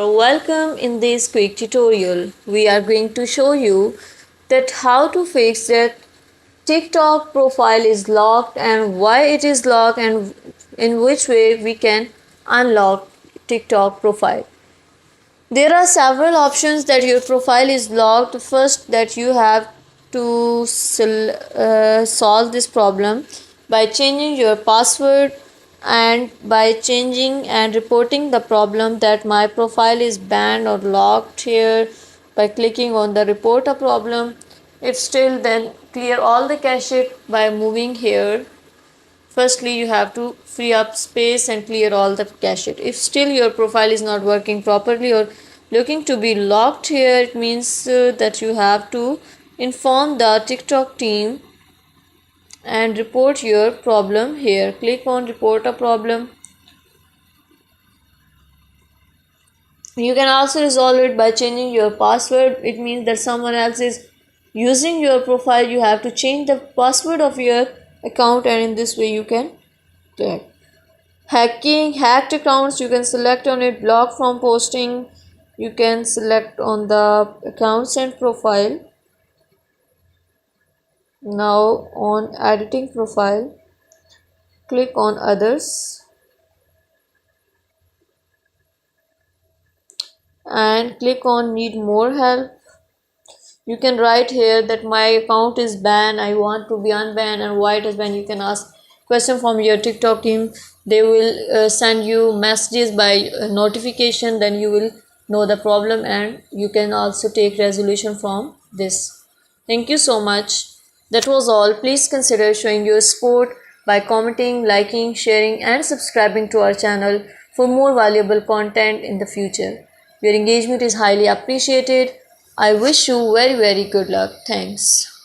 Welcome in this quick tutorial. We are going to show you that how to fix that TikTok profile is locked and why it is locked and in which way we can unlock TikTok profile. There are several options that your profile is locked. First, that you have to solve this problem by changing your password and by changing and reporting the problem that my profile is banned or locked here by clicking on the report a problem. If still, then clear all the cache by moving here. Firstly, you have to free up space and clear all the cache. If still your profile is not working properly or looking to be locked here, it means that you have to inform the TikTok team and report your problem here. Click on report a problem. You can also resolve it by changing your password. It means that someone else is using your profile. You have to change the password of your account, and in this way you can hacked accounts. You can select on it block from posting. You can select on the accounts and profile. Now on editing profile, click on others and click on need more help. You can write here that my account is banned, I want to be unbanned, and why it is banned. You can ask question from your TikTok team. They will send you messages by notification, then you will know the problem and you can also take resolution from this. Thank you so much. That was all. Please consider showing your support by commenting, liking, sharing and subscribing to our channel for more valuable content in the future. Your engagement is highly appreciated. I wish you very good luck. Thanks.